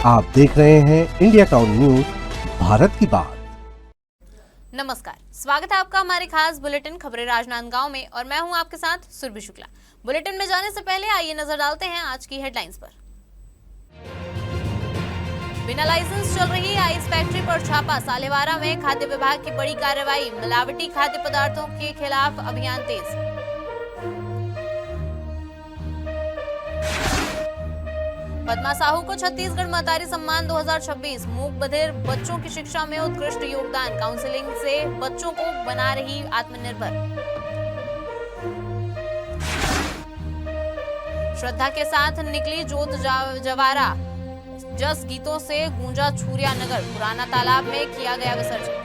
आप देख रहे हैं इंडिया टाउन न्यूज, भारत की बात। नमस्कार, स्वागत है आपका हमारे खास बुलेटिन खबरें राजनांदगांव में और मैं हूं आपके साथ सुरभि शुक्ला। बुलेटिन में जाने से पहले आइए नजर डालते हैं आज की हेडलाइंस पर। बिना लाइसेंस चल रही आइस फैक्ट्री पर छापा, सालेवारा में खाद्य विभाग की बड़ी कार्रवाई, मिलावटी खाद्य पदार्थों के खिलाफ अभियान तेज। पद्मा साहू को छत्तीसगढ़ महतारी सम्मान 2026, मूक बधिर बच्चों की शिक्षा में उत्कृष्ट योगदान, काउंसलिंग से बच्चों को बना रही आत्मनिर्भर। श्रद्धा के साथ निकली जोत जवारा, जस गीतों से गूंजा छुरिया नगर, पुराना तालाब में किया गया विसर्जन।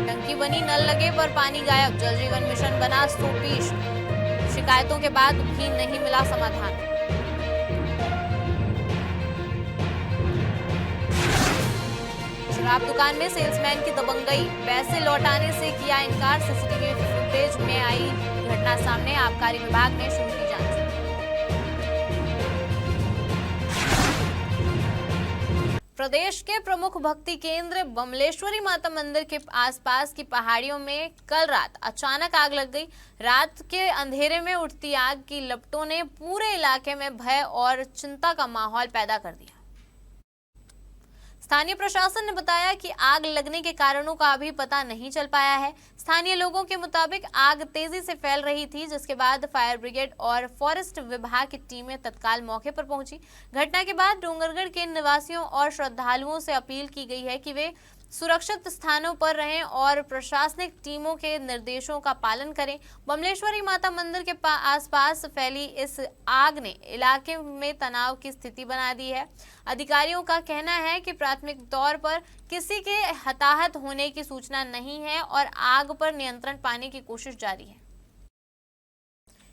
टंकी बनी, नल लगे पर पानी गायब, जल जीवन मिशन बना सोपीश, शिकायतों के बाद भी नहीं मिला समाधान। शराब दुकान में सेल्समैन की दबंगई, पैसे लौटाने से किया इनकार, सीसीटीवी फुटेज में आई घटना सामने, आबकारी विभाग ने शुरू की जांच। प्रदेश के प्रमुख भक्ति केंद्र बमलेश्वरी माता मंदिर के आसपास की पहाड़ियों में कल रात अचानक आग लग गई। रात के अंधेरे में उठती आग की लपटों ने पूरे इलाके में भय और चिंता का माहौल पैदा कर दिया। स्थानीय प्रशासन ने बताया कि आग लगने के कारणों का अभी पता नहीं चल पाया है। स्थानीय लोगों के मुताबिक आग तेजी से फैल रही थी, जिसके बाद फायर ब्रिगेड और फॉरेस्ट विभाग की टीमें तत्काल मौके पर पहुंची। घटना के बाद डोंगरगढ़ के निवासियों और श्रद्धालुओं से अपील की गई है कि वे सुरक्षित स्थानों पर रहें और प्रशासनिक टीमों के निर्देशों का पालन करें। बमलेश्वरी माता मंदिर के आसपास फैली इस आग ने इलाके में तनाव की स्थिति बना दी है। अधिकारियों का कहना है कि प्राथमिक तौर पर किसी के हताहत होने की सूचना नहीं है और आग पर नियंत्रण पाने की कोशिश जारी है।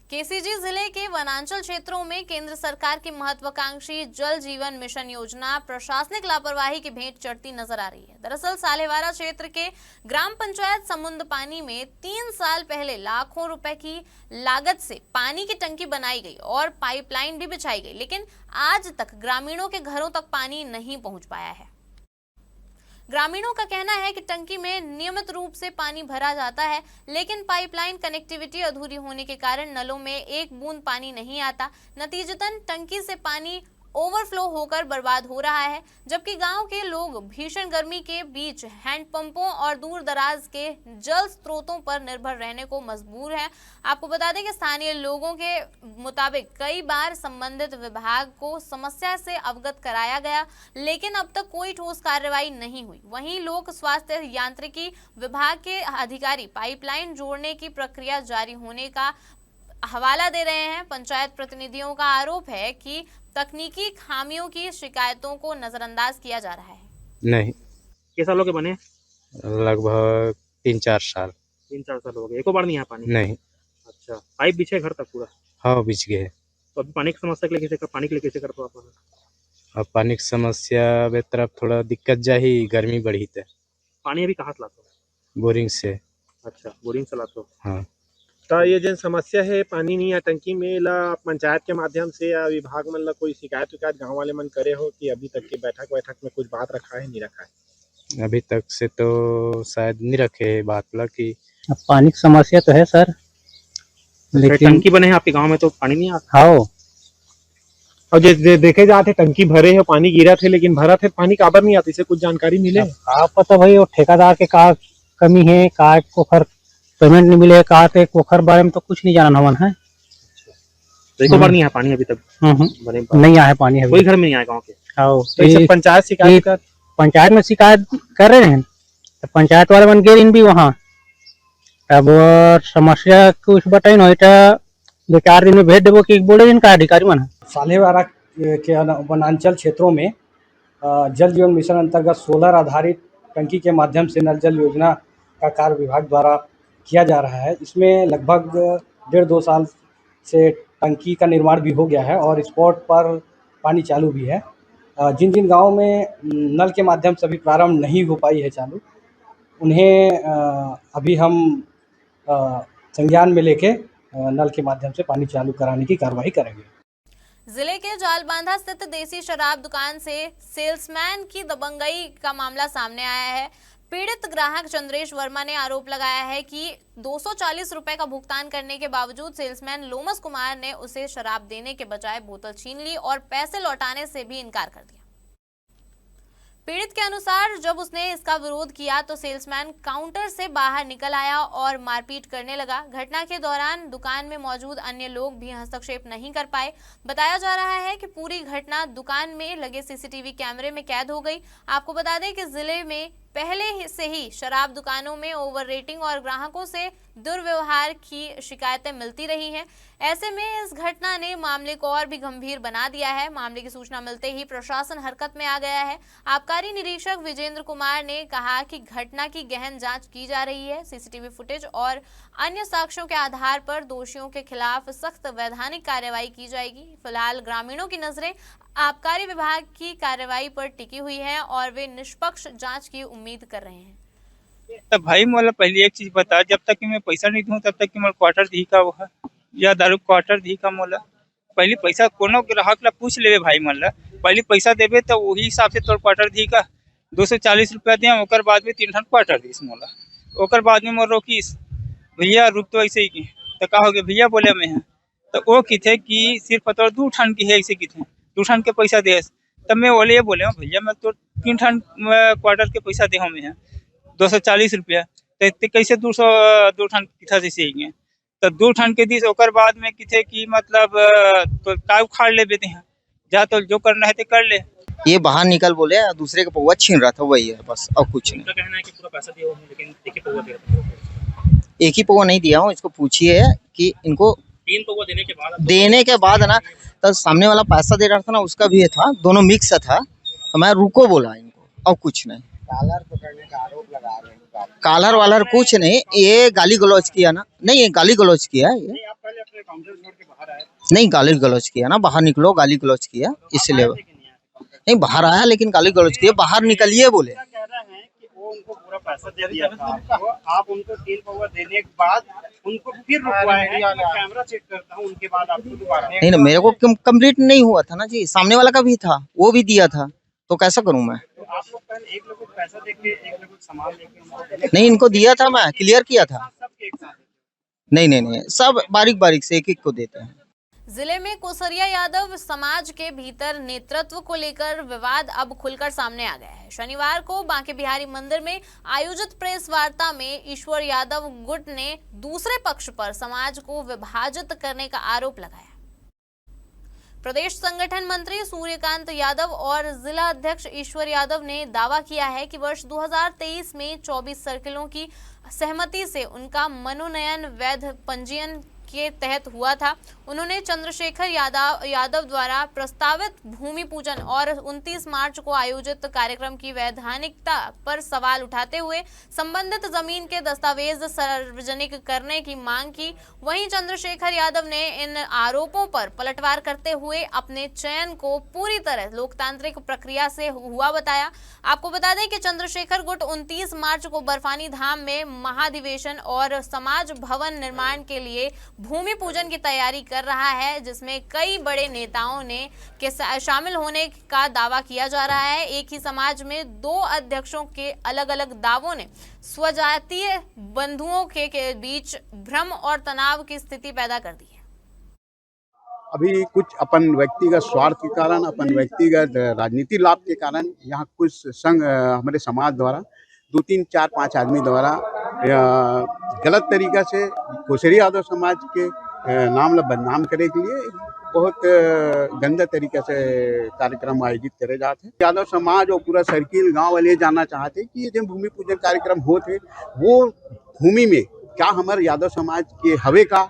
केसीजी जिले के वनांचल क्षेत्रों में केंद्र सरकार की महत्वाकांक्षी जल जीवन मिशन योजना प्रशासनिक लापरवाही की भेंट चढ़ती नजर आ रही है। दरअसल सालेवारा क्षेत्र के ग्राम पंचायत समुंद पानी में 3 साल पहले लाखों रुपए की लागत से पानी की टंकी बनाई गई और पाइपलाइन भी बिछाई गई, लेकिन आज तक ग्रामीणों के घरों तक पानी नहीं पहुंच पाया है। ग्रामीणों का कहना है कि टंकी में नियमित रूप से पानी भरा जाता है, लेकिन पाइपलाइन कनेक्टिविटी अधूरी होने के कारण नलों में एक बूंद पानी नहीं आता। नतीजतन टंकी से पानी ओवरफ्लो होकर बर्बाद हो रहा है, जबकि गांव के लोग भीषण गर्मी के बीच हैंडपंपों और दूर दराज के जल स्रोतों पर निर्भर रहने को मजबूर हैं। आपको बता दें कि स्थानीय लोगों के मुताबिक कई बार संबंधित विभाग को समस्या से अवगत कराया गया, लेकिन अब तक कोई ठोस कार्रवाई नहीं हुई। वहीं लोक स्वास्थ्य यांत्रिकी विभाग के अधिकारी पाइपलाइन जोड़ने की प्रक्रिया जारी होने का हवाला दे रहे हैं। पंचायत प्रतिनिधियों का आरोप है कि तकनीकी खामियों की शिकायतों को नजरअंदाज किया जा रहा है। नहीं, कितने सालों के बने? लगभग 3-4 साल। 3-4 साल हो गए, एको बार नहीं आया पानी? नहीं। अच्छा, पाइप बिछे घर तक पूरा? हाँ, बिछ गए। तो अभी पानी की समस्या के लिए पानी के लिए कैसे करते हो आप? अब पानी की समस्या बे तरफ थोड़ा दिक्कत जाही, गर्मी बढ़ी थे। पानी अभी कहाँ से लाते हो? बोरिंग से। अच्छा, बोरिंग से लाते हो? हाँ। तो ये जो समस्या है पानी नहीं आ टंकी में ला पंचायत के माध्यम से या विभाग मन ला कोई शिकायत गांव वाले मन करे हो कि अभी तक की बैठक में कुछ बात रखा है नहीं रखा है? अभी तक से तो शायद नहीं रखे बात ला कि पानी की समस्या तो है सर, लेकिन टंकी बने हैं आपके गांव में तो पानी नहीं आता। हाँ, और जो देखे जाते टंकी भरे है, पानी गिरा थे, लेकिन भरा थे पानी काबर नहीं आती, इसे कुछ जानकारी मिले? आप पता भाई वो ठेकेदार के का कमी है, का को खर पेमेंट नहीं मिले, कहा थे कोखर बारे में तो कुछ नहीं जाना हमन है। तो एको बार नहीं आया पानी अभी तक? बने नहीं आया पानी अभी, कोई घर में नहीं आया गांव के? तो पंचायत शिकायत पंचायत में शिकायत कर रहे हैं तो पंचायत वाले बन गए भी वहाँ। अब समस्या कुछ बताई नहीं तो 2-4 दिन में भेज देवो कि बोले इनका अधिकारी मन है। सालेवारा के वनांचल क्षेत्रों में जल जीवन मिशन अंतर्गत सोलर आधारित टंकी के माध्यम से नल जल योजना का कार्य विभाग द्वारा किया जा रहा है। इसमें लगभग 1.5-2 साल से टंकी का निर्माण भी हो गया है और स्पॉट पर पानी चालू भी है। जिन जिन गाँव में नल के माध्यम से अभी प्रारंभ नहीं हो पाई है चालू, उन्हें अभी हम संज्ञान में लेके नल के माध्यम से पानी चालू कराने की कार्रवाई करेंगे। जिले के जालबांधा स्थित देसी शराब दुकान से सेल्समैन की दबंगई का मामला सामने आया है। पीड़ित ग्राहक चंद्रेश वर्मा ने आरोप लगाया है कि 240 रुपए का भुगतान करने के बावजूद सेल्समैन लोमस कुमार ने उसे शराब देने के बजाय बोतल छीन ली और पैसे लौटाने से भी इनकार कर दिया। पीड़ित के अनुसार जब उसने इसका विरोध किया तो सेल्समैन काउंटर से बाहर निकल आया और मारपीट करने लगा। घटना के दौरान दुकान में मौजूद अन्य लोग भी हस्तक्षेप नहीं कर पाए। बताया जा रहा है कि पूरी घटना दुकान में लगे सीसीटीवी कैमरे में कैद हो गई। आपको बता दें कि जिले में पहले से ही शराब दुकानों में ओवर रेटिंग और ग्राहकों से दुर्व्यवहार की शिकायतें मिलती रही हैं। ऐसे में इस घटना ने मामले को और भी गंभीर बना दिया है। मामले की सूचना मिलते ही प्रशासन हरकत में आ गया है। आबकारी निरीक्षक विजेंद्र कुमार ने कहा कि घटना की गहन जांच की जा रही है। सीसीटीवी फुटेज और अन्य साक्ष्यों के आधार पर दोषियों के खिलाफ सख्त वैधानिक कार्रवाई की जाएगी। फिलहाल ग्रामीणों की नजरें आबकारी विभाग की कार्रवाई पर टिकी हुई है और वे निष्पक्ष जांच की उम्मीद कर रहे हैं। तो भाई मोला पहले एक चीज बता, जब तक कि मैं पैसा नहीं दूं तब तक कि मोला क्वार्टर दी का वो है या दारू क्वार्टर दी का मोला पहले पैसा कोनो ग्राहक ला पूछ लेवे भाई मन ला, पहले पैसा देवे तो वही हिसाब से तोर क्वार्टर दी का 240 रुपया दिया, ओकर बाद में 3 ठन क्वार्टर दीस मोला। ओकर बाद में मोर रोकीस भैया रुक तो ऐसे ही की तो का हो गया भैया बोले मैं तो वो किथे कि सिर्फ तोर 2 ठन की है ऐसे किथे 2 ठन के पैसा दे। तब मैं बोले बोले भैया मैं तो 3 ठन क्वार्टर के पैसा दे मैं 240 रुपया तो कैसे 2 ठन किथा जैसे ही तो 2 ठन के दिस ओकर बाद में किथे कि मतलब तो का उखाड़ ले बेते हैं जा तो जो करना है तो कर ले। ये बाहर निकल बोले दूसरे का पौवा छीन रहा था, वही है बस और कुछ नहीं। कहना है कि पूरा पैसा दिया लेकिन एक ही पौवा दे रहा था। एक ही पौवा नहीं दिया हूँ, इसको पूछिए कि इनको 3 पौवा देने के बाद ना तो सामने वाला पैसा दे रहा था ना उसका भी था, दोनों मिक्स था तो मैं रुको बोला इनको और कुछ नहीं। कालर पकड़ने का आरोप लगा रहे हैं। कालर वालर कुछ नहीं, ये गाली गलौज किया ना, नहीं ये गाली गलौज किया ये नहीं, आप पहले अपने काउंटर छोड़ के बाहर आए नहीं, गाली गलौज किया ना, बाहर निकलो गाली गलौज किया इसलिए नहीं बाहर आया, लेकिन गाली गलौज किया बाहर निकलिए बोले। कह रहे हैं कि वो उनको पूरा पैसा दे दिया था आपको, आप उनको 3 पौवा देने के बाद उनको फिर रुकवाए हैं। कैमरा चेक करता हूं उनके बाद आपको दोबारा नहीं ना, मेरे को कंप्लीट नहीं हुआ था ना जी, सामने वाला का भी था वो भी दिया था तो कैसा करूं मैं। तो आप लोग पहले एक लोग को पैसा देके एक लोग को सामान लेके नहीं इनको दिया था, मैं क्लियर किया था। सबके एक साथ नहीं सब बारीक बारीक से एक एक को देते हैं। जिले में कोसरिया यादव समाज के भीतर नेतृत्व को लेकर विवाद अब खुलकर सामने आ गया है। शनिवार को बांके बिहारी मंदिर में आयोजित प्रेस वार्ता में ईश्वर यादव गुट ने दूसरे पक्ष पर समाज को विभाजित करने का आरोप लगाया। प्रदेश संगठन मंत्री सूर्यकांत यादव और जिला अध्यक्ष ईश्वर यादव ने दावा किया है कि वर्ष 2023 में 24 सर्किलों की सहमति से उनका मनोनयन वैध पंजीयन के तहत हुआ था। उन्होंने चंद्रशेखर यादव द्वारा प्रस्तावित भूमि पूजन और 29 मार्च को आयोजित कार्यक्रम की वैधानिकता पर सवाल उठाते हुए संबंधित जमीन के दस्तावेज सार्वजनिक करने की मांग की। वहीं चंद्रशेखर यादव ने इन आरोपों पर पलटवार करते हुए अपने चयन को पूरी तरह लोकतांत्रिक प्रक्रिया से हुआ बताया। आपको बता दें कि चंद्रशेखर गुट 29 मार्च को बर्फानी धाम में महाधिवेशन और समाज भवन निर्माण के लिए भूमि पूजन की तैयारी कर रहा है, जिसमें कई बड़े नेताओं ने के शामिल होने का दावा किया जा रहा है। एक ही समाज में 2 अध्यक्षों के अलग अलग दावों ने स्वजातीय बंधुओं के बीच भ्रम और तनाव की स्थिति पैदा कर दी है। अभी कुछ अपन व्यक्तिगत स्वार्थ के कारण, अपन व्यक्तिगत राजनीति लाभ के कारण यहाँ कुछ संघ हमारे समाज द्वारा 2, 3, 4, 5 आदमी द्वारा गलत तरीका से कोसरिया यादव समाज के नाम ला बदनाम करे के लिए बहुत गंदा तरीके से कार्यक्रम आयोजित करे जाते हैं। यादव समाज और पूरा सर्किल गांव वाले जानना चाहते कि ये जो भूमि पूजन कार्यक्रम होते वो भूमि में क्या हमारे यादव समाज के हवे का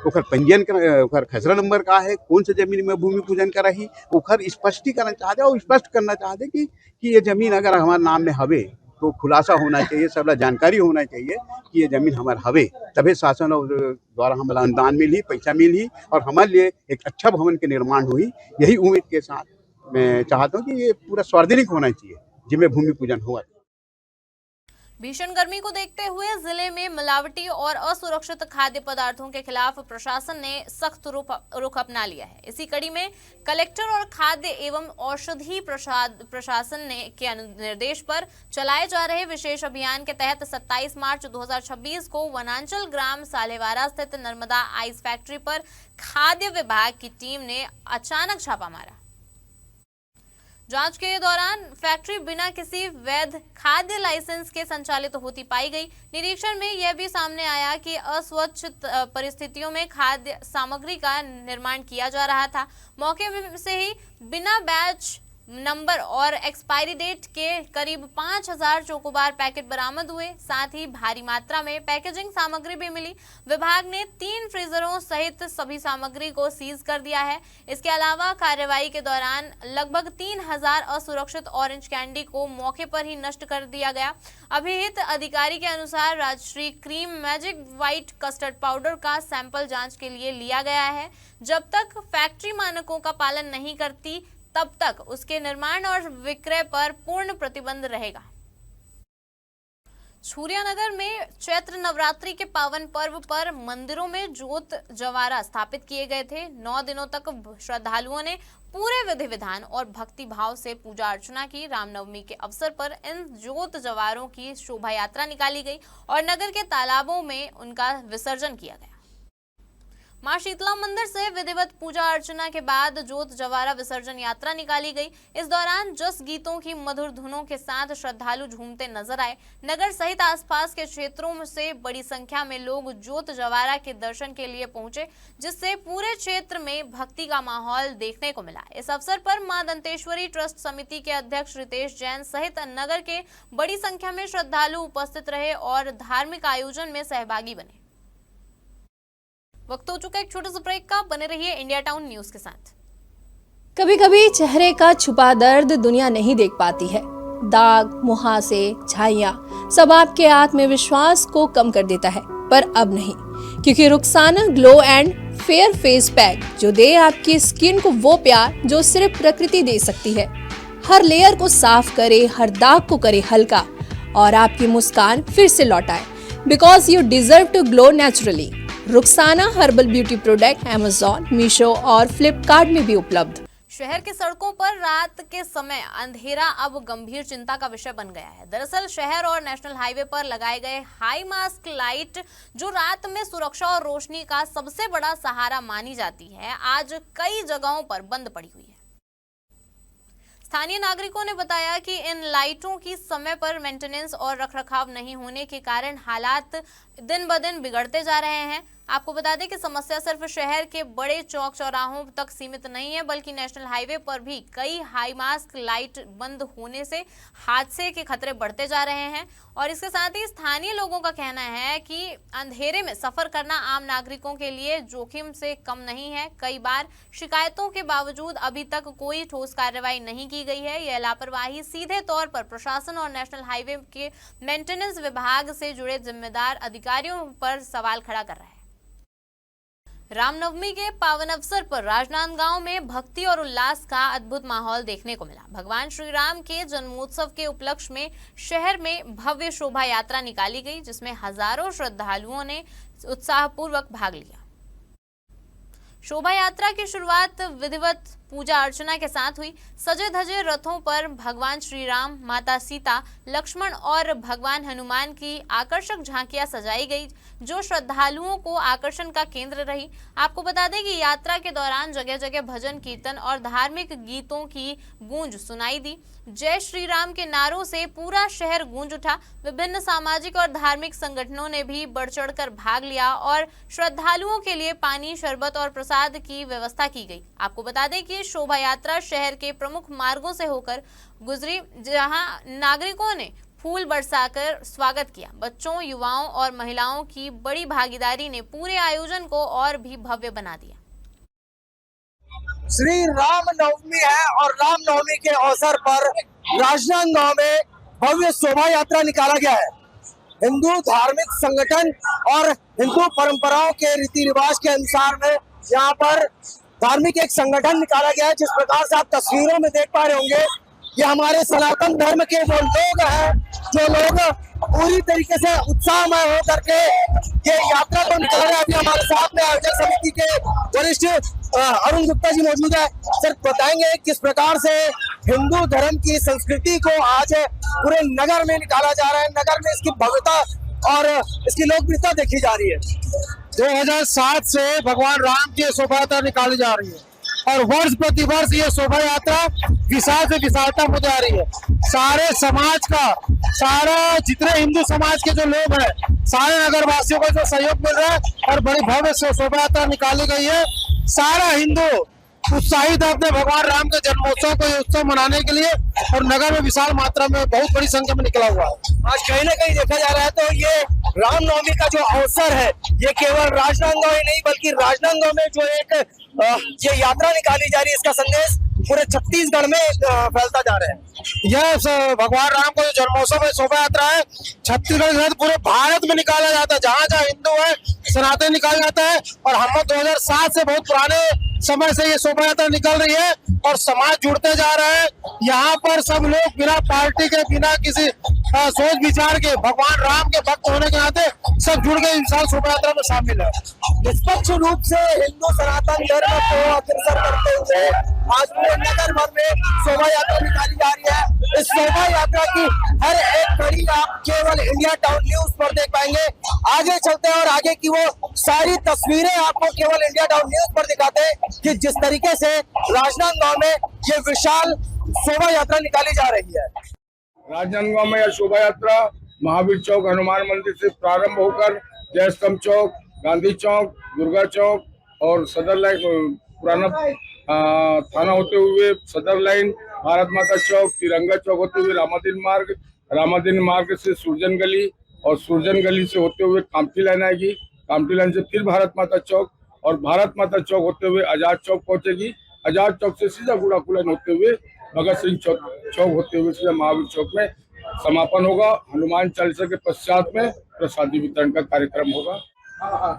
ओकर पंजीयन ओकर खसरा नंबर का है, कौन से जमीन में भूमि पूजन कर रही ओकर स्पष्टीकरण चाहते और स्पष्ट करना चाहते कि ये जमीन अगर हमारे नाम में हवे तो खुलासा होना चाहिए, सब जानकारी होना चाहिए कि ये जमीन हमारे हवे, तभी शासन द्वारा हमारा अनुदान मिली, पैसा मिली और हमारे लिए एक अच्छा भवन के निर्माण हुई। यही उम्मीद के साथ मैं चाहता हूँ कि ये पूरा सार्वजनिक होना चाहिए जिसमें भूमि पूजन हुआ। भीषण गर्मी को देखते हुए जिले में मिलावटी और असुरक्षित खाद्य पदार्थों के खिलाफ प्रशासन ने सख्त रुख अपना लिया है। इसी कड़ी में कलेक्टर और खाद्य एवं औषधि प्रशासन के निर्देश पर चलाए जा रहे विशेष अभियान के तहत 27 मार्च 2026 को वनांचल ग्राम सालेवारा स्थित नर्मदा आइस फैक्ट्री पर खाद्य विभाग की टीम ने अचानक छापा मारा। जांच के दौरान फैक्ट्री बिना किसी वैध खाद्य लाइसेंस के संचालित होती पाई गई। निरीक्षण में यह भी सामने आया कि अस्वच्छ परिस्थितियों में खाद्य सामग्री का निर्माण किया जा रहा था। मौके से ही बिना बैच नंबर और एक्सपायरी डेट के करीब 5000 चोकोबार पैकेट बरामद हुए। साथ ही भारी मात्रा में पैकेजिंग सामग्री भी मिली। विभाग ने 3 फ्रीजरों सहित सभी सामग्री को सीज कर दिया है। इसके अलावा कार्रवाई के दौरान लगभग 3000 असुरक्षित ऑरेंज कैंडी को मौके पर ही नष्ट कर दिया गया। अभिहित अधिकारी के अनुसार Rajshree cream magic white custard powder का सैंपल जांच के लिए लिया गया है। जब तक फैक्ट्री मानकों का पालन नहीं करती तब तक उसके निर्माण और विक्रय पर पूर्ण प्रतिबंध रहेगा। सूर्यानगर में चैत्र नवरात्रि के पावन पर्व पर मंदिरों में जोत जवारा स्थापित किए गए थे। 9 दिनों तक श्रद्धालुओं ने पूरे विधि विधान और भक्ति भाव से पूजा अर्चना की। रामनवमी के अवसर पर इन जोत जवारों की शोभा यात्रा निकाली गई और नगर के तालाबों में उनका विसर्जन किया गया। मां शीतला मंदिर से विधिवत पूजा अर्चना के बाद जोत जवारा विसर्जन यात्रा निकाली गई। इस दौरान जस गीतों की मधुर धुनों के साथ श्रद्धालु झूमते नजर आए। नगर सहित आसपास के क्षेत्रों से बड़ी संख्या में लोग जोत जवारा के दर्शन के लिए पहुंचे, जिससे पूरे क्षेत्र में भक्ति का माहौल देखने को मिला। इस अवसर पर मां दंतेश्वरी ट्रस्ट समिति के अध्यक्ष रितेश जैन सहित नगर के बड़ी संख्या में श्रद्धालु उपस्थित रहे और धार्मिक आयोजन में सहभागी बने। वक्त हो चुका एक छोटे से ब्रेक का। बने रहिए इंडिया टाउन न्यूज के साथ। कभी कभी चेहरे का छुपा दर्द दुनिया नहीं देख पाती है। दाग, मुहासे, झाइयां सब आपके आत्मविश्वास को कम कर देता है, पर अब नहीं, क्योंकि Rukhsana glow and fair face pack जो दे आपकी स्किन को वो प्यार जो सिर्फ प्रकृति दे सकती है। हर लेयर को साफ करे, हर दाग को करे हल्का और आपकी मुस्कान फिर से लौटाए। Because you deserve to glow naturally. Rukhsana herbal beauty product Amazon, Meesho और फ्लिपकार्ट में भी उपलब्ध। शहर के सड़कों पर रात के समय अंधेरा अब गंभीर चिंता का विषय बन गया है। दरअसल शहर और नेशनल हाईवे पर लगाए गए हाई मास्क लाइट, जो रात में सुरक्षा और रोशनी का सबसे बड़ा सहारा मानी जाती है, आज कई जगहों पर बंद पड़ी हुई है। स्थानीय नागरिकों ने बताया कि इन लाइटों की समय पर मेंटेनेंस और रखरखाव नहीं होने के कारण हालात दिन ब दिन बिगड़ते जा रहे हैं। आपको बता दें कि समस्या सिर्फ शहर के बड़े चौक चौराहों तक सीमित नहीं है, बल्कि नेशनल हाईवे पर भी कई हाई मास्क लाइट बंद होने से हादसे के खतरे बढ़ते जा रहे हैं। और इसके साथ ही स्थानीय लोगों का कहना है कि अंधेरे में सफर करना आम नागरिकों के लिए जोखिम से कम नहीं है। कई बार शिकायतों के बावजूद अभी तक कोई ठोस कार्रवाई नहीं की गई है। यह लापरवाही सीधे तौर पर प्रशासन और नेशनल हाईवे के मेंटेनेंस विभाग से जुड़े जिम्मेदार अधिकारियों पर सवाल खड़ा कर रहा है। रामनवमी के पावन अवसर पर राजनांदगांव में भक्ति और उल्लास का अद्भुत माहौल देखने को मिला। भगवान श्री राम के जन्मोत्सव के उपलक्ष्य में शहर में भव्य शोभा यात्रा निकाली गई, जिसमें हजारों श्रद्धालुओं ने उत्साहपूर्वक भाग लिया। शोभा यात्रा की शुरुआत विधिवत पूजा अर्चना के साथ हुई। सजे धजे रथों पर भगवान श्री राम, माता सीता, लक्ष्मण और भगवान हनुमान की आकर्षक झांकियां सजाई गई, जो श्रद्धालुओं को आकर्षण का केंद्र रही। आपको बता दें कि यात्रा के दौरान जगह जगह भजन कीर्तन और धार्मिक गीतों की गूंज सुनाई दी। जय श्री राम के नारों से पूरा शहर गूंज उठा। विभिन्न सामाजिक और धार्मिक संगठनों ने भी बढ़ चढ़कर भाग लिया और श्रद्धालुओं के लिए पानी, शरबत और प्रसाद की व्यवस्था की गई। आपको बता दें कि शोभा यात्रा शहर के प्रमुख मार्गों से होकर गुजरी, जहां नागरिकों ने फूल बरसाकर स्वागत किया। बच्चों, युवाओं और महिलाओं की बड़ी भागीदारी ने पूरे आयोजन को और भी भव्य बना दिया। श्री राम नवमी है और राम नवमी के अवसर पर राजनांदगांव में भव्य शोभा यात्रा निकाला गया है। हिंदू धार्मिक संगठन और हिंदू परंपराओं के रीति रिवाज के अनुसार में यहाँ पर धार्मिक एक संगठन निकाला गया है। जिस प्रकार से आप तस्वीरों में देख पा रहे होंगे, ये हमारे सनातन धर्म के वो लोग हैं जो लोग पूरी तरीके से उत्साहमय हो करके ये यात्रा को निकल रहे हैं। अभी हमारे साथ में आयोजक समिति के वरिष्ठ अरुण गुप्ता जी मौजूद है। सर बताएंगे किस प्रकार से हिंदू धर्म की संस्कृति को आज पूरे नगर में निकाला जा रहा है, नगर में इसकी भव्यता और इसकी लोकप्रियता देखी जा रही है। 2007 से भगवान राम की शोभा यात्रा निकाली जा रही है और वर्ष प्रति वर्ष ये शोभा यात्रा विशाल से विशालता हो जा रही है। सारे समाज का, सारा जितने हिंदू समाज के जो लोग हैं, सारे नगर वासियों को जो सहयोग मिल रहा है और बड़ी भव्य शोभा यात्रा निकाली गई है। सारा हिंदू उत्साहित है अपने भगवान राम के जन्मोत्सव को, ये उत्सव मनाने के लिए, और नगर में विशाल मात्रा में बहुत बड़ी संख्या में निकला हुआ है। आज कहीं ना कहीं देखा जा रहा है तो ये रामनवमी का जो अवसर है, ये केवल राजनांदगांव ही नहीं बल्कि राजनांदगांव में जो एक ये यात्रा निकाली जा रही है, इसका संदेश पूरे छत्तीसगढ़ में फैलता जा रहा है। यह भगवान राम का जो जन्मोत्सव है, शोभा यात्रा है, छत्तीसगढ़ सहित पूरे भारत में निकाला जाता है। जहाँ जहाँ हिंदू है, सनातन निकाला जाता है। और हम 2007 से बहुत पुराने समय से ये शोभा यात्रा निकल रही है और समाज जुड़ते जा रहा है। यहाँ पर सब लोग बिना पार्टी के, बिना किसी सोच विचार के, भगवान राम के भक्त होने के नाते सब जुड़ के इंसान शोभा यात्रा में शामिल है। निष्पक्ष रूप से हिंदू सनातन धर्म को अग्रसर करते हुए आज पूरे नगर भर में शोभा यात्रा निकाली जा रही है। इस शोभा यात्रा की हर एक कड़ी आप केवल इंडिया टाउन न्यूज पर देख पाएंगे। आगे चलते हैं और आगे की वो सारी तस्वीरें आपको केवल इंडिया टाउन न्यूज पर दिखाते हैं कि जिस तरीके से राजनांदगांव में ये विशाल शोभा यात्रा निकाली जा रही है। राजनांदगांव में यह शोभा यात्रा महावीर चौक, हनुमान मंदिर से प्रारंभ होकर जयस्तंभ चौक, गांधी चौक, दुर्गा चौक और सदर लाइन, पुराना थाना होते हुए सदर लाइन, भारत माता चौक, तिरंगा चौक होते हुए रामाधीन मार्ग से सुरजन गली और सुरजन गली से होते हुए कामठी लाइन आएगी। कामठी लाइन से फिर भारत माता चौक और भारत माता चौक होते हुए आजाद चौक पहुंचेगी। आजाद चौक से सीधा गुड़ाकू लाइन होते हुए भगत सिंह चौक होते हुए सीधा महावीर चौक में समापन होगा। हनुमान चालीसा के पश्चात में प्रसादी वितरण का कार्यक्रम होगा।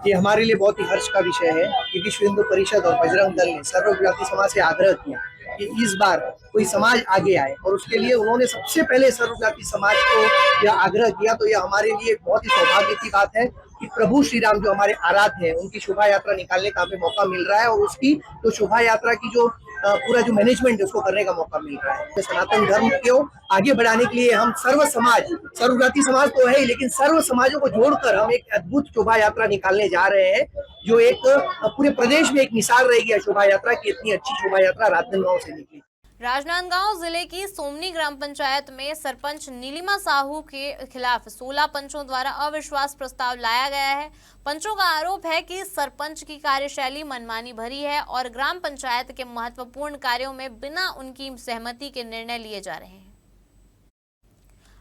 ये हमारे लिए बहुत ही हर्ष का विषय है कि विश्व हिंदू परिषद और बजरंग दल ने सर्वव्यापी समाज से आग्रह किया कि इस बार कोई समाज आगे आए और उसके लिए उन्होंने सबसे पहले सर्वव्यापी समाज को यह आग्रह किया। तो यह हमारे लिए बहुत ही सौभाग्य की बात है कि प्रभु श्री राम जो हमारे आराध्य हैं, उनकी शोभा यात्रा निकालने का हमें मौका मिल रहा है और उसकी जो शोभा यात्रा की जो पूरा जो मैनेजमेंट है उसको करने का मौका मिल रहा है। सनातन धर्म को आगे बढ़ाने के लिए हम सर्वजाति समाज तो है ही, लेकिन सर्व समाजों को जोड़कर हम एक अद्भुत शोभा यात्रा निकालने जा रहे हैं, जो एक पूरे प्रदेश में एक मिसाल रहेगी शोभा यात्रा की। इतनी अच्छी शोभा यात्रा राजनांदगांव से निकली। राजनांदगांव जिले की सोमनी ग्राम पंचायत में सरपंच नीलिमा साहू के खिलाफ 16 पंचों द्वारा अविश्वास प्रस्ताव लाया गया है। पंचों का आरोप है कि सरपंच की कार्यशैली मनमानी भरी है और ग्राम पंचायत के महत्वपूर्ण कार्यों में बिना उनकी सहमति के निर्णय लिए जा रहे हैं।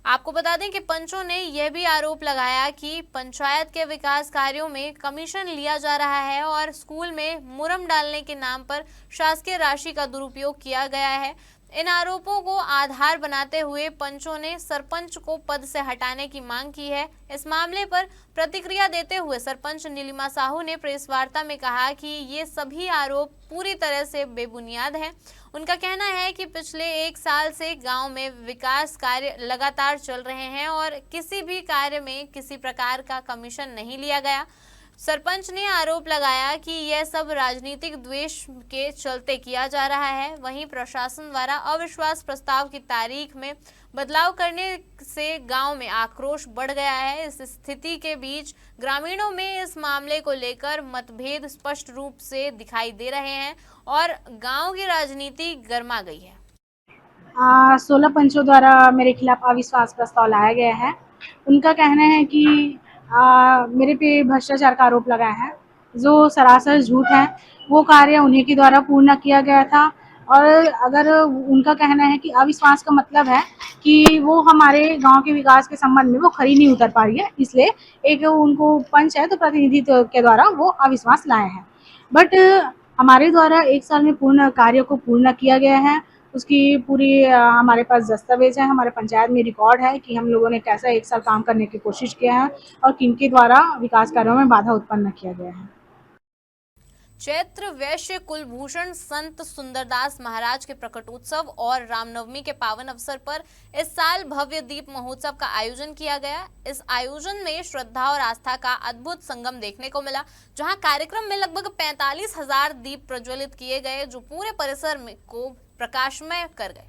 आपको बता दें कि पंचों ने यह भी आरोप लगाया कि पंचायत के विकास कार्यों में कमीशन लिया जा रहा है और स्कूल में मुरम डालने के नाम पर शासकीय राशि का दुरुपयोग किया गया है। इन आरोपों को आधार बनाते हुए पंचों ने सरपंच को पद से हटाने की मांग की है। इस मामले पर प्रतिक्रिया देते हुए सरपंच नीलिमा साहू ने प्रेस वार्ता में कहा कि ये सभी आरोप पूरी तरह से बेबुनियाद हैं। उनका कहना है कि पिछले 1 साल से गांव में विकास कार्य लगातार चल रहे हैं और किसी भी कार्य में किसी प्रकार का कमीशन नहीं लिया गया। सरपंच ने आरोप लगाया कि यह सब राजनीतिक द्वेष के चलते किया जा रहा है। वहीं प्रशासन द्वारा अविश्वास प्रस्ताव की तारीख में बदलाव करने से गांव में आक्रोश बढ़ गया है। इस स्थिति के बीच ग्रामीणों में इस मामले को लेकर मतभेद स्पष्ट रूप से दिखाई दे रहे हैं और गांव की राजनीति गर्मा गई है। 16 पंचों द्वारा मेरे खिलाफ अविश्वास प्रस्ताव लाया गया है। उनका कहना है कि मेरे पे भ्रष्टाचार का आरोप लगा है, जो सरासर झूठ है। वो कार्य उन्हीं के द्वारा पूर्ण किया गया था और अगर उनका कहना है कि अविश्वास का मतलब है कि वो हमारे गांव के विकास के संबंध में वो खरी नहीं उतर पा रही है, इसलिए एक उनको पंच है तो प्रतिनिधित्व के द्वारा वो अविश्वास लाए हैं। बट हमारे द्वारा 1 साल में पूर्ण कार्य को पूर्ण किया गया है। उसकी पूरी हमारे पास दस्तावेज है, हमारे पंचायत में रिकॉर्ड है कि हम लोगों ने कैसा 1 साल काम करने की कोशिश किया है और किनके द्वारा विकास कार्यों में बाधा उत्पन्न किया गया है। चैत्र वैश्य कुलभूषण संत सुंदरदास महाराज के प्रकटोत्सव और रामनवमी के पावन अवसर पर इस साल भव्य दीप महोत्सव का आयोजन किया गया। इस आयोजन में श्रद्धा और आस्था का अद्भुत संगम देखने को मिला, जहां कार्यक्रम में लगभग 45,000 दीप प्रज्वलित किए गए, जो पूरे परिसर को प्रकाशमय कर गए।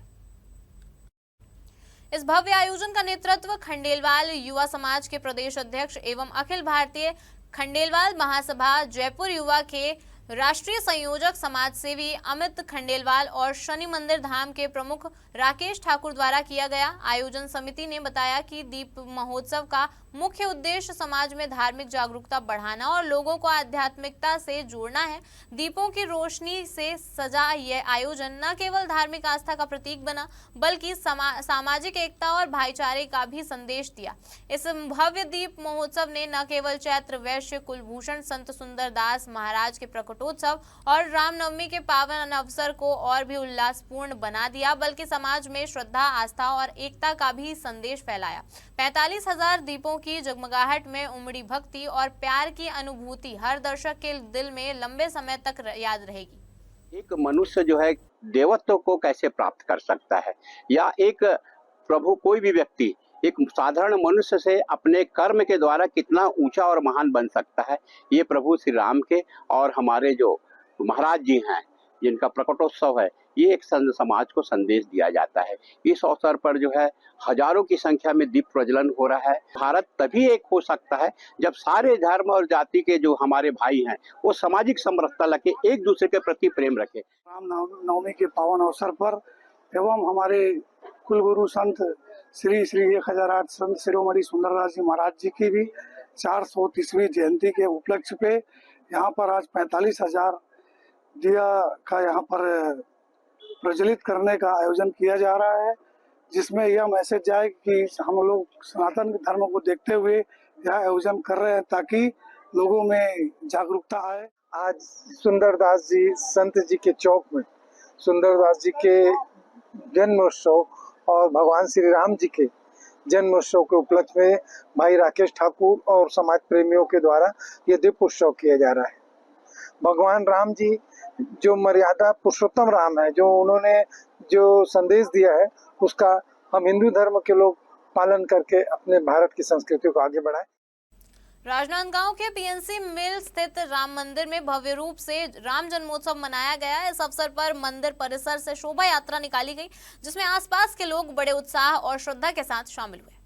इस भव्य आयोजन का नेतृत्व खंडेलवाल युवा समाज के प्रदेश अध्यक्ष एवं अखिल भारतीय खंडेलवाल महासभा जयपुर युवा के राष्ट्रीय संयोजक समाज सेवी अमित खंडेलवाल और शनि मंदिर धाम के प्रमुख राकेश ठाकुर द्वारा किया गया। आयोजन समिति ने बताया कि दीप महोत्सव का मुख्य उद्देश्य समाज में धार्मिक जागरूकता बढ़ाना और लोगों को आध्यात्मिकता से जोड़ना है। दीपों की रोशनी से सजा यह आयोजन न केवल धार्मिक आस्था का प्रतीक बना, बल्कि सामाजिक एकता और भाईचारे का भी संदेश दिया। इस भव्य दीप महोत्सव ने न केवल चैत्र वैश्य कुलभूषण संत सुंदरदास महाराज के प्रकटोत्सव और रामनवमी के पावन अवसर को और भी उल्लासपूर्ण बना दिया, बल्कि समाज में श्रद्धा, आस्था और एकता का भी संदेश फैलाया। 45,000 दीपों की जगमगाहट में उमड़ी भक्ति और प्यार की अनुभूति हर दर्शक के दिल में लंबे समय तक याद रहेगी। एक मनुष्य जो है देवत्व को कैसे प्राप्त कर सकता है, या एक प्रभु कोई भी व्यक्ति एक साधारण मनुष्य से अपने कर्म के द्वारा कितना ऊंचा और महान बन सकता है, ये प्रभु श्री राम के और हमारे जो महाराज जी हैं जिनका प्रकटोत्सव है, ये एक समाज को संदेश दिया जाता है। इस अवसर पर जो है हजारों की संख्या में दीप प्रज्वलन हो रहा है। भारत तभी एक हो सकता है जब सारे धर्म और जाति के जो हमारे भाई हैं वो सामाजिक समरसता रखे, एक दूसरे के प्रति प्रेम रखे। राम नवमी के पावन अवसर पर एवं हमारे कुलगुरु संत श्री 1008 संत शिरोमणि सुंदरदास जी महाराज जी की भी 430वीं जयंती के उपलक्ष्य पे यहाँ पर आज 45,000 दिया का यहाँ पर प्रज्वलित करने का आयोजन किया जा रहा है, जिसमें यह मैसेज जाए कि हम लोग सनातन धर्म को देखते हुए यह आयोजन कर रहे हैं ताकि लोगों में जागरूकता आए। आज सुंदरदास जी संत जी के चौक में सुंदरदास जी के जन्मोत्सव और भगवान श्री राम जी के जन्मोत्सव के उपलक्ष्य में भाई राकेश ठाकुर और समाज प्रेमियों के द्वारा ये दीप उत्सव किया जा रहा है। भगवान राम जी जो मर्यादा पुरुषोत्तम राम है, जो उन्होंने जो संदेश दिया है, उसका हम हिंदू धर्म के लोग पालन करके अपने भारत की संस्कृति को आगे बढ़ाएं। राजनांदगांव के पीएनसी मिल स्थित राम मंदिर में भव्य रूप से राम जन्मोत्सव मनाया गया। इस अवसर पर मंदिर परिसर से शोभा यात्रा निकाली गई, जिसमें आसपास के लोग बड़े उत्साह और श्रद्धा के साथ शामिल हुए।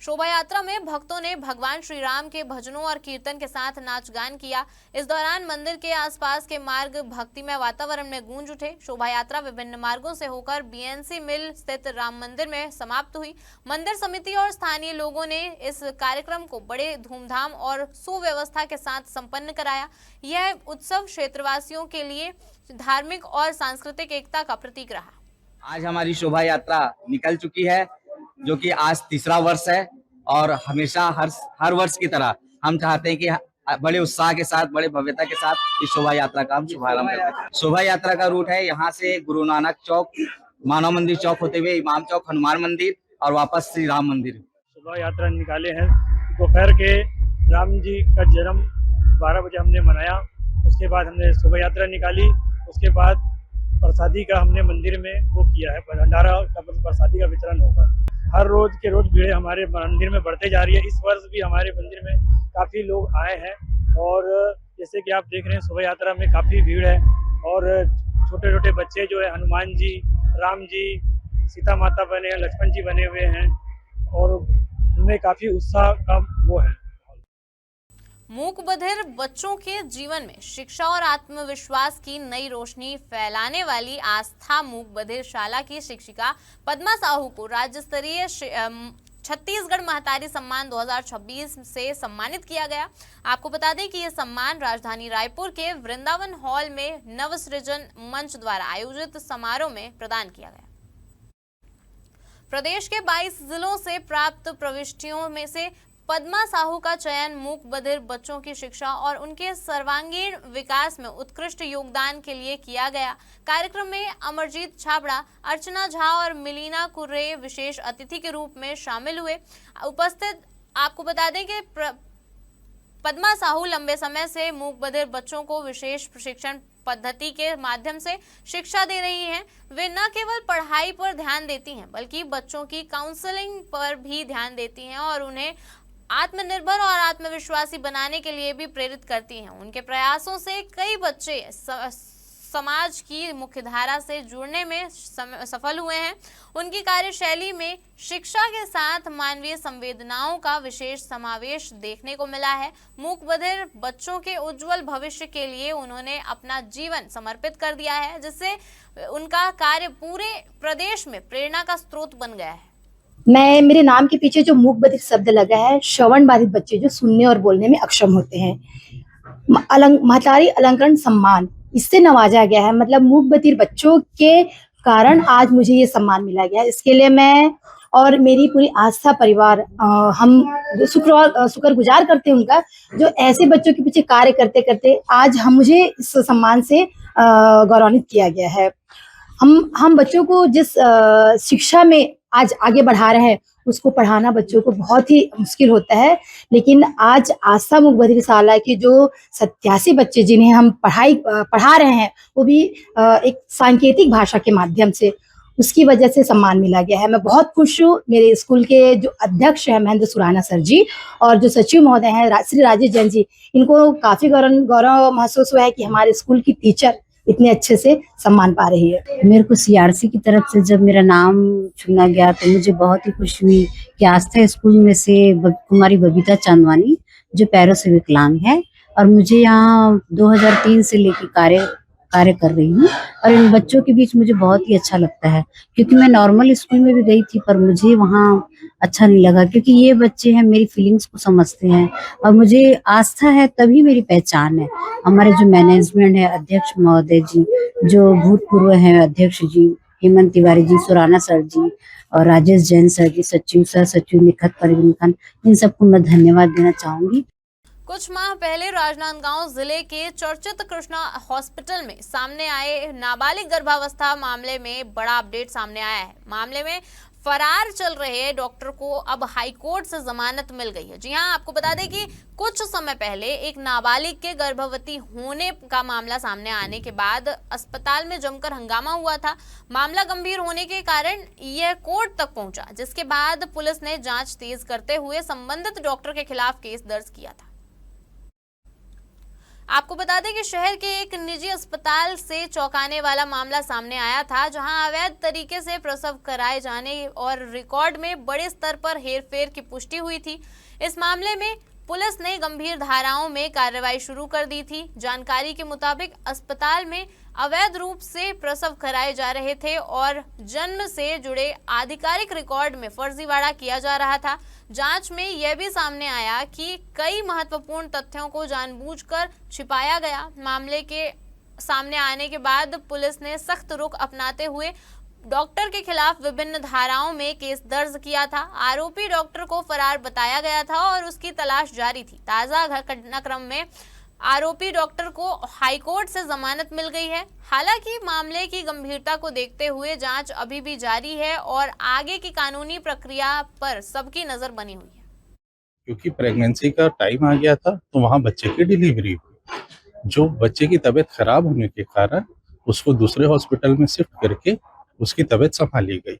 शोभा यात्रा में भक्तों ने भगवान श्री राम के भजनों और कीर्तन के साथ नाच गान किया। इस दौरान मंदिर के आसपास के मार्ग भक्तिमय वातावरण में गूंज उठे। शोभा यात्रा विभिन्न मार्गों से होकर बीएनसी मिल स्थित राम मंदिर में समाप्त हुई। मंदिर समिति और स्थानीय लोगों ने इस कार्यक्रम को बड़े धूमधाम और सुव्यवस्था के साथ संपन्न कराया। यह उत्सव क्षेत्रवासियों के लिए धार्मिक और सांस्कृतिक एकता का प्रतीक रहा। आज हमारी शोभा यात्रा निकल चुकी है, जो कि आज तीसरा वर्ष है, और हमेशा हर वर्ष की तरह हम चाहते हैं कि बड़े उत्साह के साथ, बड़े भव्यता के साथ इस शोभा यात्रा का हम शुभारंभ करें। शोभा यात्रा का रूट है यहाँ से गुरु नानक चौक, मानव मंदिर चौक होते हुए इमाम चौक, हनुमान मंदिर और वापस श्री राम मंदिर। शोभा यात्रा निकाले हैं। दोपहर के राम जी का जन्म 12 बजे हमने मनाया। उसके बाद हमने शोभा यात्रा निकाली। उसके बाद प्रसादी का हमने मंदिर में वो किया है, भंडारा का प्रसादी का वितरण होगा। हर रोज के रोज भीड़ हमारे मंदिर में बढ़ते जा रही है। इस वर्ष भी हमारे मंदिर में काफ़ी लोग आए हैं, और जैसे कि आप देख रहे हैं शोभा यात्रा में काफ़ी भीड़ है, और छोटे छोटे बच्चे जो है हनुमान जी, राम जी, सीता माता बने हैं, लक्ष्मण जी बने हुए हैं, और उनमें काफ़ी उत्साह का वो है। मूक बधिर बच्चों के जीवन में शिक्षा और आत्मविश्वास की नई रोशनी फैलाने वाली आस्था मूक बधिर शाला की शिक्षिका पद्मा साहू को राज्य स्तरीय छत्तीसगढ़ महतारी सम्मान 2026 से सम्मानित किया गया। आपको बता दें कि यह सम्मान राजधानी रायपुर के वृंदावन हॉल में नवसृजन मंच द्वारा आयोजित समारोह में प्रदान किया गया। प्रदेश के 22 जिलों से प्राप्त प्रविष्टियों में से पद्मा साहू का चयन मूक बधिर बच्चों की शिक्षा और उनके सर्वांगीण विकास में उत्कृष्ट योगदान के लिए किया गया। कार्यक्रम में अमरजीत छाबड़ा, अर्चना झा और मिलीना कुर्रे विशेष अतिथि के रूप में शामिल हुए। उपस्थित आपको बता दें कि पद्मा साहू लंबे समय से मूक बधिर बच्चों को विशेष प्रशिक्षण पद्धति के माध्यम से शिक्षा दे रही हैं। वे न केवल पढ़ाई पर ध्यान देती हैं बल्कि बच्चों की काउंसलिंग पर भी ध्यान देती हैं और उन्हें आत्मनिर्भर और आत्मविश्वासी बनाने के लिए भी प्रेरित करती हैं। उनके प्रयासों से कई बच्चे समाज की मुख्यधारा से जुड़ने में सफल हुए हैं। उनकी कार्यशैली में शिक्षा के साथ मानवीय संवेदनाओं का विशेष समावेश देखने को मिला है। मूक बधिर बच्चों के उज्जवल भविष्य के लिए उन्होंने अपना जीवन समर्पित कर दिया है, जिससे उनका कार्य पूरे प्रदेश में प्रेरणा का स्रोत बन गया है। मेरे नाम के पीछे जो मूक बधिर शब्द लगा है, श्रवण बाधित बच्चे जो सुनने और बोलने में अक्षम होते हैं, महतारी अलंकरण सम्मान इससे नवाजा गया है। मतलब मूक बधिर बच्चों के कारण आज मुझे ये सम्मान मिला गया है। इसके लिए मैं और मेरी पूरी आस्था परिवार हम शुक्रगुजार करते हैं उनका, जो ऐसे बच्चों के पीछे कार्य करते करते आज मुझे इस सम्मान से गौरवान्वित किया गया है। हम बच्चों को जिस शिक्षा में आज आगे बढ़ा रहे हैं उसको पढ़ाना बच्चों को बहुत ही मुश्किल होता है, लेकिन आज आस्था मूक बधिर शाला के जो 87 बच्चे जिन्हें हम पढ़ा रहे हैं वो भी एक सांकेतिक भाषा के माध्यम से, उसकी वजह से सम्मान मिला गया है। मैं बहुत खुश हूँ। मेरे स्कूल के जो अध्यक्ष हैं महेंद्र सुराना सर जी और जो सचिव महोदय हैं श्री राजेश जैन जी, इनको काफी गौरव महसूस हुआ है कि हमारे स्कूल की टीचर इतने अच्छे से सम्मान पा रही है। मेरे को सीआरसी की तरफ से जब मेरा नाम चुना गया तो मुझे बहुत ही खुशी हुई कि आस्था स्कूल में से कुमारी बबीता चांदवानी जो पैरों से विकलांग है और मुझे यहाँ 2003 से लेकर कार्य कर रही हूँ और इन बच्चों के बीच मुझे बहुत ही अच्छा लगता है, क्योंकि मैं नॉर्मल स्कूल में भी गई थी पर मुझे वहाँ अच्छा नहीं लगा, क्योंकि ये बच्चे हैं मेरी फीलिंग्स को समझते हैं और मुझे आस्था है तभी मेरी पहचान है। हमारे जो मैनेजमेंट है, अध्यक्ष महोदय जी, जो भूतपूर्व हैं अध्यक्ष जी हेमंत तिवारी जी, सुराना सर जी और राजेश जैन सर जी, सचिव निखत परवीन खान, इन सबको मैं धन्यवाद देना चाहूंगी। कुछ माह पहले राजनांदगांव जिले के चर्चित कृष्णा हॉस्पिटल में सामने आए नाबालिग गर्भावस्था मामले में बड़ा अपडेट सामने आया है। मामले में फरार चल रहे डॉक्टर को अब हाई कोर्ट से जमानत मिल गई है। जी हां, आपको बता दें कि कुछ समय पहले एक नाबालिग के गर्भवती होने का मामला सामने आने के बाद अस्पताल में जमकर हंगामा हुआ था। मामला गंभीर होने के कारण यह कोर्ट तक पहुंचा, जिसके बाद पुलिस ने जांच तेज करते हुए संबंधित डॉक्टर के खिलाफ केस दर्ज किया था। आपको बता दें कि शहर के एक निजी अस्पताल से चौंकाने वाला मामला सामने आया था, जहां अवैध तरीके से प्रसव कराए जाने और रिकॉर्ड में बड़े स्तर पर हेरफेर की पुष्टि हुई थी। इस मामले में पुलिस ने गंभीर धाराओं में कार्रवाई शुरू कर दी थी। जानकारी के मुताबिक अस्पताल में अवैध रूप से प्रसव कराए जा रहे थे और जन्म से जुड़े आधिकारिक रिकॉर्ड में फर्जीवाड़ा किया जा रहा था। जांच में यह भी सामने आया कि कई महत्वपूर्ण तथ्यों को जानबूझकर छिपाया गया। मामले के सामने आने के बाद पुलिस ने सख्त रुख अपनाते हुए डॉक्टर के खिलाफ विभिन्न धाराओं में केस दर्ज किया था। आरोपी डॉक्टर को फरार बताया गया था और उसकी तलाश जारी थी। ताजा घटनाक्रम में आरोपी डॉक्टर को हाईकोर्ट से जमानत मिल गई है। हालांकि मामले की गंभीरता को देखते हुए जांच अभी भी जारी है और आगे की कानूनी प्रक्रिया पर सबकी नजर बनी हुई है। क्योंकि प्रेगनेंसी का टाइम आ गया था तो वहाँ बच्चे की डिलीवरी हुई। जो बच्चे की तबीयत खराब होने के कारण उसको दूसरे हॉस्पिटल में शिफ्ट करके उसकी तबीयत संभाली गई।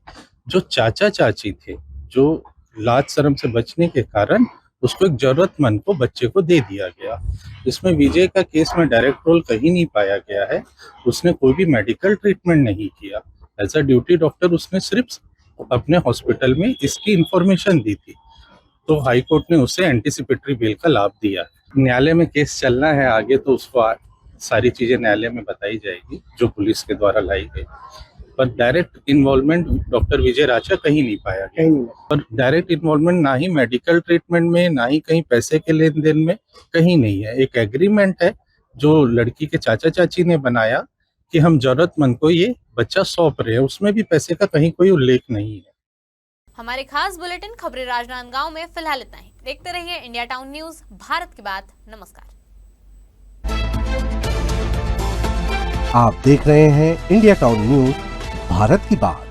जो चाचा चाची थे, जो लाज शर्म से बचने के कारण उसको एक जरूरतमंद को बच्चे को दे दिया गया। इसमें विजय का केस में डायरेक्ट रोल कहीं नहीं पाया गया है। उसने कोई भी मेडिकल ट्रीटमेंट नहीं किया। एज अ ड्यूटी डॉक्टर उसने सिर्फ अपने हॉस्पिटल में इसकी इंफॉर्मेशन दी थी, तो हाई कोर्ट ने उसे एंटीसिपेटरी बेल का लाभ दिया। न्यायालय में केस चलना है आगे, तो उसको सारी चीजें न्यायालय में बताई जाएगी जो पुलिस के द्वारा लाई गई। पर डायरेक्ट इन्वॉल्वमेंट डॉक्टर विजय राचा कहीं नहीं पाया गया। और डायरेक्ट इन्वॉल्वमेंट ना ही मेडिकल ट्रीटमेंट में, ना ही कहीं पैसे के लेन देन में कहीं नहीं है। एक एग्रीमेंट है जो लड़की के चाचा चाची ने बनाया कि हम जरूरतमंद को ये बच्चा सौंप रहे हैं, उसमें भी पैसे का कहीं कोई उल्लेख नहीं है। हमारे खास बुलेटिन खबरें राजनांदगांव में फिलहाल इतना ही। देखते रहिए इंडिया टाउन न्यूज, भारत की बात। नमस्कार। आप देख रहे हैं इंडिया टाउन न्यूज, भारत की बात।